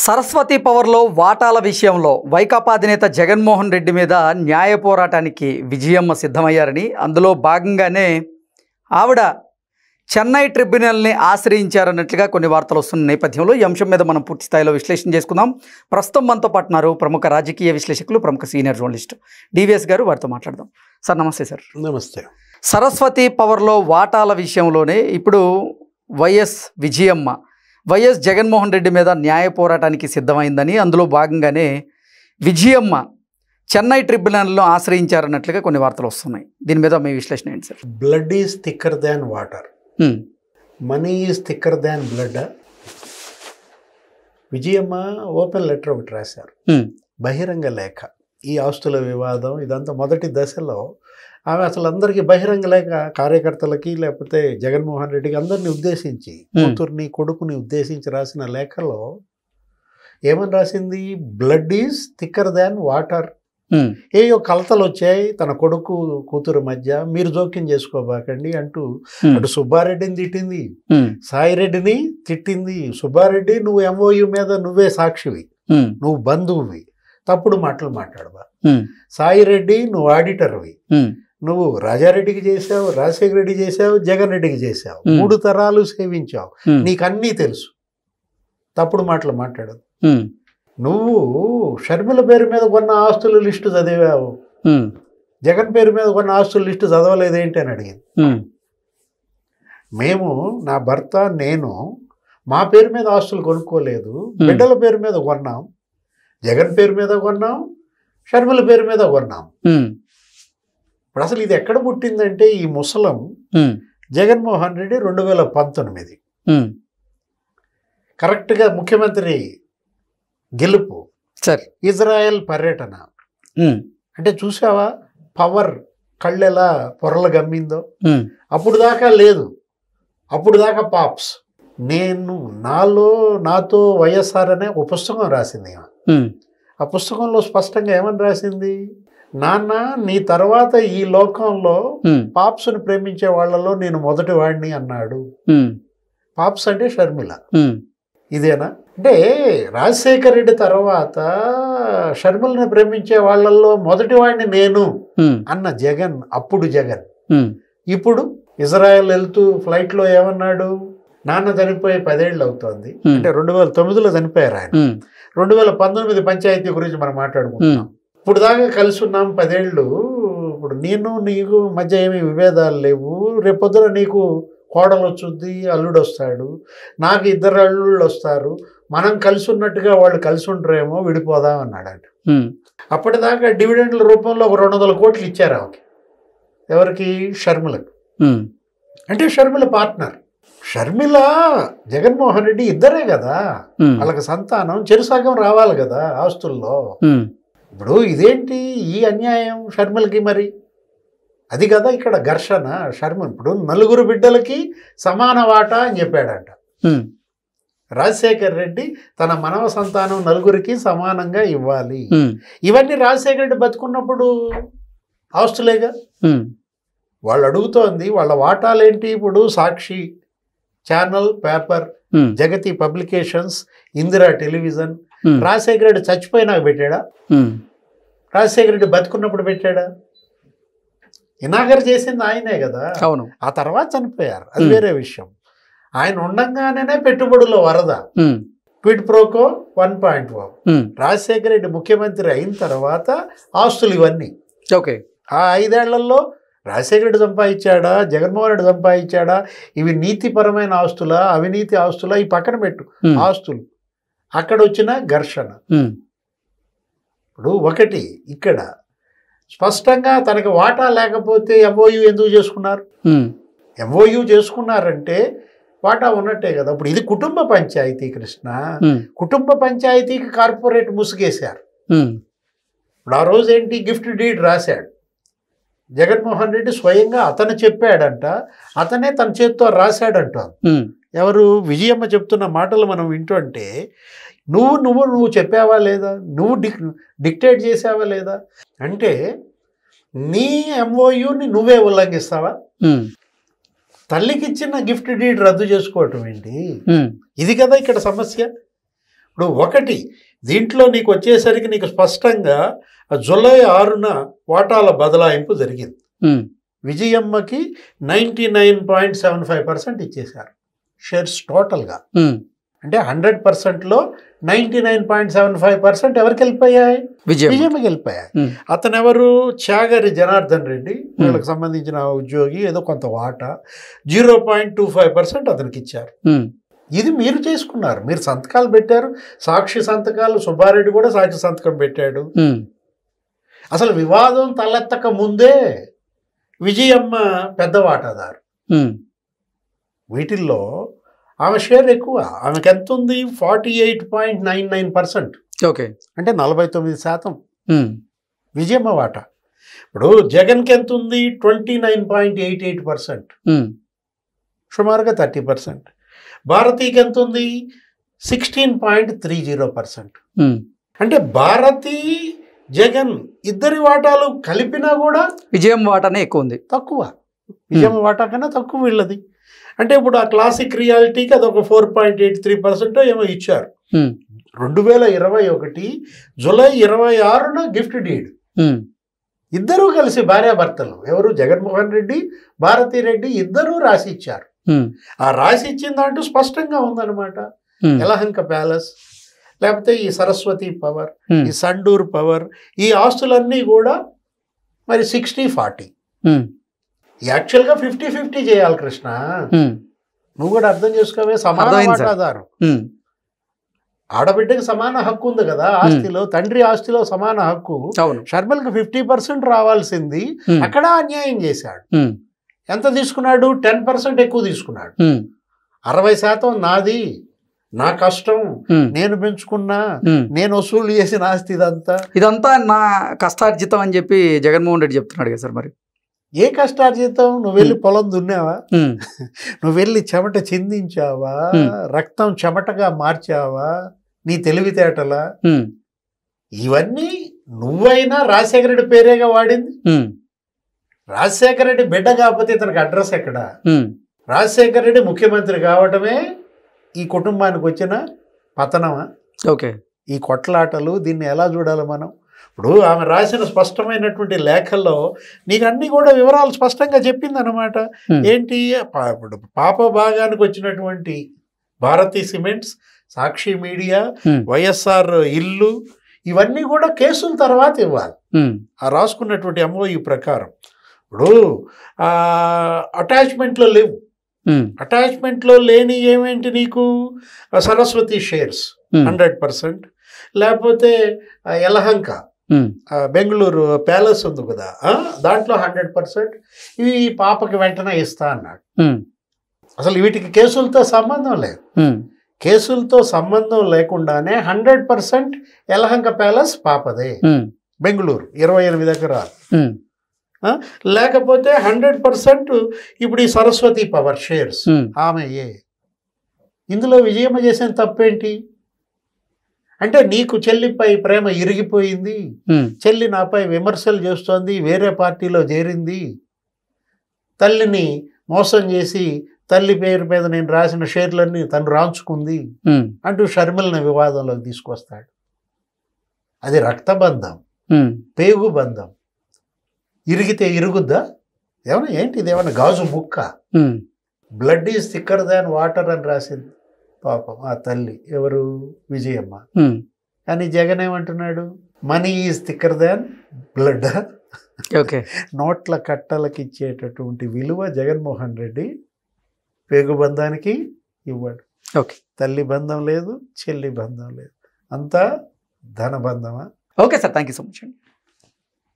సరస్వతి పవర్లో వాటాల విషయంలో వైకాపా అధినేత జగన్మోహన్ రెడ్డి మీద న్యాయ పోరాటానికి విజయమ్మ సిద్ధమయ్యారని, అందులో భాగంగానే ఆవిడ చెన్నై ట్రిబ్యునల్ని ఆశ్రయించారన్నట్లుగా కొన్ని వార్తలు వస్తున్న నేపథ్యంలో ఈ అంశం మీద మనం పూర్తి స్థాయిలో విశ్లేషణ చేసుకుందాం. ప్రస్తుతం మనతో పాటు ఉన్నారు ప్రముఖ రాజకీయ విశ్లేషకులు, ప్రముఖ సీనియర్ జర్నలిస్ట్ డివిఎస్ గారు. వారితో మాట్లాడదాం. సార్ నమస్తే. సార్ నమస్తే. సరస్వతి పవర్లో వాటాల విషయంలోనే ఇప్పుడు వైఎస్ జగన్మోహన్ రెడ్డి మీద న్యాయ పోరాటానికి సిద్ధమైందని, అందులో భాగంగానే విజయమ్మ చెన్నై ట్రిబ్యునల్ను ఆశ్రయించారన్నట్లుగా కొన్ని వార్తలు వస్తున్నాయి. దీని మీద మీ విశ్లేషణ ఏంటి sir? Blood is thicker than water, money is thicker than blood. Vijayamma open letter ఒకటి రాశారు, బహిరంగ లేఖ. ఈ ఆస్తుల వివాదం ఇదంతా మొదటి దశలో ఆమె అసలు అందరికీ బహిరంగ లేఖ, కార్యకర్తలకి లేకపోతే జగన్మోహన్ రెడ్డికి అందరినీ ఉద్దేశించి, కూతుర్ని కొడుకుని ఉద్దేశించి రాసిన లేఖలో ఏమని రాసింది? Blood is thicker than water. ఏయో కలతలు వచ్చాయి తన కొడుకు కూతురు మధ్య, మీరు జోక్యం చేసుకోబాకండి అంటూ అటు సుబ్బారెడ్డిని తిట్టింది, సాయిరెడ్డిని తిట్టింది. సుబ్బారెడ్డి, నువ్వు ఎంఓయు మీద నువ్వే సాక్షివి, నువ్వు బంధువువి, తప్పుడు మాటలు మాట్లాడవా. సాయిరెడ్డి, నువ్వు ఆడిటర్వి, నువ్వు రాజారెడ్డికి చేసావు, రాజశేఖర రెడ్డి చేసావు, జగన్ రెడ్డికి చేసావు, 3 తరాలు సేవించావు, నీకు అన్నీ తెలుసు, తప్పుడు మాటలు మాట్లాడదు. నువ్వు షర్మిల పేరు మీద కొన్న ఆస్తుల లిస్టు చదివావు, జగన్ పేరు మీద కొన్న ఆస్తుల లిస్టు చదవలేదేంటి అని అడిగింది. మేము, నా భర్త, నేను మా పేరు మీద ఆస్తులు కొనుక్కోలేదు, బిడ్డల పేరు మీద కొన్నాం, జగన్ పేరు మీద కొన్నాం, షర్మిల పేరు మీద కొన్నాం. ఇప్పుడు అసలు ఇది ఎక్కడ పుట్టిందంటే ఈ ముసలం జగన్మోహన్ రెడ్డి 2019 కరెక్ట్గా ముఖ్యమంత్రి గెలుపు, సార్ ఇజ్రాయెల్ పర్యటన అంటే చూసావా పవర్ కళ్ళెలా పొరలు గమ్మిందో. అప్పుడు దాకా లేదు, అప్పుడు దాకా పాప్స్. నాతో వైఎస్ఆర్ అనే ఒక పుస్తకం రాసింది. ఆ పుస్తకంలో స్పష్టంగా ఏమని రాసింది? నాన్న, నీ తర్వాత ఈ లోకంలో పాప్స్ని ప్రేమించే వాళ్ళలో నేను మొదటి వాడిని అన్నాడు. పాప్స్ అంటే షర్మిల. ఇదేనా అంటే రాజశేఖర రెడ్డి తర్వాత షర్మిలని ప్రేమించే వాళ్ళల్లో మొదటి వాడిని నేను అన్న జగన్, అప్పుడు జగన్. ఇప్పుడు ఇజ్రాయెల్ వెళ్తూ ఫ్లైట్లో ఏమన్నాడు? నాన్న చనిపోయి 10 ఏళ్ళు అవుతోంది, అంటే 2009లో చనిపోయారు ఆయన. 2019 పంచాయతీ గురించి మనం మాట్లాడుకుంటున్నాం. ఇప్పుడు దాకా కలిసి ఉన్నాం 10 ఏళ్ళు. ఇప్పుడు నీకు మధ్య ఏమీ విభేదాలు లేవు. రేపొద్దున నీకు కోడలు వచ్చుద్ది, అల్లుడు వస్తాడు, నాకు 2 అల్లుళ్ళు వస్తారు, మనం కలిసి ఉన్నట్టుగా వాళ్ళు కలిసి ఉంటారేమో, విడిపోదాం అన్నాడు. అప్పటిదాకా డివిడెండ్ల రూపంలో ఒక 200 కోట్లు ఇచ్చారు ఆమెకి. ఎవరికి? షర్మిలకు. అంటే షర్మిల పార్ట్నర్. షర్మిల, జగన్మోహన్ రెడ్డి ఇద్దరే కదా, వాళ్ళకి సంతానం, చెరుసగం రావాలి కదా ఆస్తుల్లో. ఇప్పుడు ఇదేంటి ఈ అన్యాయం షర్మిలకి? మరి అది కదా ఇక్కడ ఘర్షణ. షర్మిల ఇప్పుడు 4 బిడ్డలకి సమాన వాటా అని చెప్పాడంట. రాజశేఖర్ రెడ్డి తన మనవ సంతానం 4కి సమానంగా ఇవ్వాలి. ఇవన్నీ రాజశేఖర రెడ్డి బతుకున్నప్పుడు ఆస్తులేగా. వాళ్ళు అడుగుతోంది వాళ్ళ వాటాలేంటి? ఇప్పుడు సాక్షి ఛానల్, పేపర్, జగతి పబ్లికేషన్స్, ఇందిరా టెలివిజన్. రాజశేఖర రెడ్డి చచ్చిపోయినాక పెట్టాడా? రాజశేఖర రెడ్డి బతుకున్నప్పుడు పెట్టాడా? ఇనాగర్ చేసింది ఆయనే కదా. అవును. ఆ తర్వాత చనిపోయారు, అది వేరే విషయం. ఆయన ఉండంగానే పెట్టుబడుల వరద, క్విడ్ ప్రోకో 1.0. రాజశేఖర రెడ్డి ముఖ్యమంత్రి అయిన తర్వాత ఆస్తులు ఇవన్నీ. ఓకే. ఆ 5 ఏళ్లలో రాజశేఖర రెడ్డి సంపాదించాడా, జగన్మోహన్ రెడ్డి సంపాదించాడా? ఇవి నీతిపరమైన ఆస్తులా, అవినీతి ఆస్తులా? ఈ పక్కన పెట్టు ఆస్తులు. అక్కడ వచ్చిన ఘర్షణ. ఇప్పుడు ఒకటి ఇక్కడ స్పష్టంగా తనకి వాటా లేకపోతే ఎంఓయు ఎందుకు చేసుకున్నారు? ఎంఓయు చేసుకున్నారంటే వాటా ఉన్నట్టే కదా. ఇప్పుడు ఇది కుటుంబ పంచాయతీ కృష్ణ. కుటుంబ పంచాయతీకి కార్పొరేట్ ముసుగేశారు. ఇప్పుడు ఆ రోజు ఏంటి, గిఫ్ట్ డీడ్ రాశాడు జగన్మోహన్ రెడ్డి, స్వయంగా అతను చెప్పాడంట, అతనే తన చేతితో రాశాడంట. ఎవరు? విజయమ్మ చెప్తున్న మాటలు మనం వింటుంటే నువ్వు చెప్పావా లేదా? నువ్వు డిక్టేట్ చేసావా లేదా? అంటే నీ ఎంఓయుని నువ్వే ఉల్లంఘిస్తావా? తల్లికి ఇచ్చిన గిఫ్ట్ డీడ్ రద్దు చేసుకోవటం ఏంటి? ఇది కదా ఇక్కడ సమస్య. ఇప్పుడు ఒకటి దీంట్లో నీకు వచ్చేసరికి నీకు స్పష్టంగా జూలై 6న వాటాల బదలాయింపు జరిగింది. విజయమ్మకి 99.75% ఇచ్చేశారు షేర్స్ టోటల్గా. అంటే 100%లో 99.75% ఎవరికి వెళ్ళిపోయాయి? విజయమ్మకి వెళ్ళిపోయాయి. అతను ఎవరు? చాగరి జనార్దన్ రెడ్డి, వాళ్ళకి సంబంధించిన ఉద్యోగి, ఏదో కొంత వాటా 0.25% అతనికి ఇచ్చారు. ఇది మీరు చేసుకున్నారు, మీరు సంతకాలు పెట్టారు, సాక్షి సంతకాలు, సుబ్బారెడ్డి కూడా సాక్షి సంతకం పెట్టాడు. అసలు వివాదం తలెత్తక ముందే విజయమ్మ పెద్ద వాటాదారు. వీటిల్లో ఆమె షేర్ ఎక్కువ. ఆమెకు ఎంత ఉంది? 48.99%. ఓకే, అంటే 49% విజయమ్మ వాటా. ఇప్పుడు జగన్కి ఎంత ఉంది? 29.88%, సుమారుగా 30%. భారతీకి ఎంత ఉంది? 16.30%. అంటే భారతీ జగన్ ఇద్దరి వాటాలు కలిపినా కూడా విజయం వాటానే ఎక్కువ ఉంది, తక్కువ. విజయమ్మ వాటా కన్నా తక్కువ వీళ్ళది. అంటే ఇప్పుడు ఆ క్లాసిక్ రియాలిటీకి అదొక 4.83% ఏమో ఇచ్చారు. 2021 జూలై 26న గిఫ్ట్ డీడ్. ఇద్దరూ కలిసి భార్యాభర్తలు, ఎవరు? జగన్మోహన్ రెడ్డి, భారతీ రెడ్డి ఇద్దరూ రాసి ఇచ్చారు. ఆ రాసి ఇచ్చిన దాంట్లో స్పష్టంగా ఉందన్నమాట. యలహంక ప్యాలెస్, లేకపోతే ఈ సరస్వతి పవర్, ఈ సండూర్ పవర్, ఈ ఆస్తులన్నీ కూడా మరి 60-40. యాక్చువల్గా 50-50 చేయాలి కృష్ణ. నువ్వు కూడా అర్థం చేసుకోవే. సమాన వాటాదారు, ఆడబిడ్డకి సమాన హక్కు ఉంది కదా ఆస్తిలో, తండ్రి ఆస్తిలో సమాన హక్కు. షర్మిలకి 50% రావాల్సింది, అక్కడ అన్యాయం చేశాడు. ఎంత తీసుకున్నాడు? 10% ఎక్కువ తీసుకున్నాడు. 60% నాది, నా కష్టం, నేను పెంచుకున్నా, నేను వసూలు చేసిన ఆస్తి, ఇదంతా నా కష్టార్జితం అని చెప్పి జగన్మోహన్ రెడ్డి చెప్తున్నాడు కదా సార్. మరి ఏ కష్టార్జితం? నువ్వు వెళ్ళి పొలం దున్నావా? నువ్వు వెళ్ళి చెమట చిందించావా? రక్తం చెమటగా మార్చావా? నీ తెలివితేటలా? ఇవన్నీ నువ్వైనా రాజశేఖర రెడ్డి పేరేగా వాడింది. రాజశేఖర రెడ్డి బిడ్డ కాకపోతే ఇతనికి అడ్రస్ ఎక్కడ? రాజశేఖర రెడ్డి ముఖ్యమంత్రి కావటమే ఈ కుటుంబానికి వచ్చిన పతనమా? ఓకే, ఈ కొట్లాటలు, దీన్ని ఎలా చూడాలి మనం? ఇప్పుడు ఆమె రాసిన స్పష్టమైనటువంటి లేఖల్లో నీకు అన్ని కూడా వివరాలు స్పష్టంగా చెప్పింది అనమాట. ఏంటి? ఇప్పుడు పాప భాగానికి వచ్చినటువంటి భారతీ సిమెంట్స్, సాక్షి మీడియా, వైఎస్ఆర్ ఇల్లు, ఇవన్నీ కూడా కేసుల తర్వాత ఇవ్వాలి. ఆ రాసుకున్నటువంటి MOU ప్రకారం. ఇప్పుడు అటాచ్మెంట్లో లేవు. అటాచ్మెంట్లో లేని ఏమేంటి నీకు? సరస్వతి షేర్స్ 100%, లేకపోతే యలహంక బెంగళూరు ప్యాలెస్ ఉంది కదా, దాంట్లో 100%. ఇవి పాపకి వెంటనే ఇస్తా అన్నాడు. అసలు వీటికి కేసులతో సంబంధం లేదు. కేసులతో సంబంధం లేకుండానే 100% యలహంక ప్యాలెస్ పాపదే, బెంగళూరు 28 ఎకరాలు. లేకపోతే 100% ఇప్పుడు ఈ సరస్వతి పవర్ షేర్స్ ఆమె. ఇందులో విజయమ్మ చేసిన తప్పేంటి? అంటే నీకు చెల్లిపై ప్రేమ ఇరిగిపోయింది, చెల్లి నాపై విమర్శలు చేస్తోంది, వేరే పార్టీలో చేరింది, తల్లిని మోసం చేసి తల్లి పేరు మీద నేను రాసిన షేర్లన్నీ తను రాంచుకుంది అంటూ షర్మిలని వివాదంలోకి తీసుకొస్తాడు. అది రక్తబంధం, పేగు బంధం. ఇరిగితే ఇరుగుద్దా? ఏమన్నా ఏంటి? ఇది ఏమన్నా గాజు ముక్క? Blood is thicker than water అని రాసింది పాపం ఆ తల్లి, ఎవరు? విజయమ్మ. కానీ జగన్ ఏమంటున్నాడు? Money is thicker than blood. నోట్ల కట్టలకి ఇచ్చేటటువంటి విలువ జగన్మోహన్ రెడ్డి పేగుబంధానికి ఇవ్వడు. తల్లి బంధం లేదు, చెల్లి బంధం లేదు, అంతా ధనబంధమా? Okay sir, thank you so much అండి.